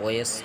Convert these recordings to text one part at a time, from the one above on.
OS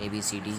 ABCD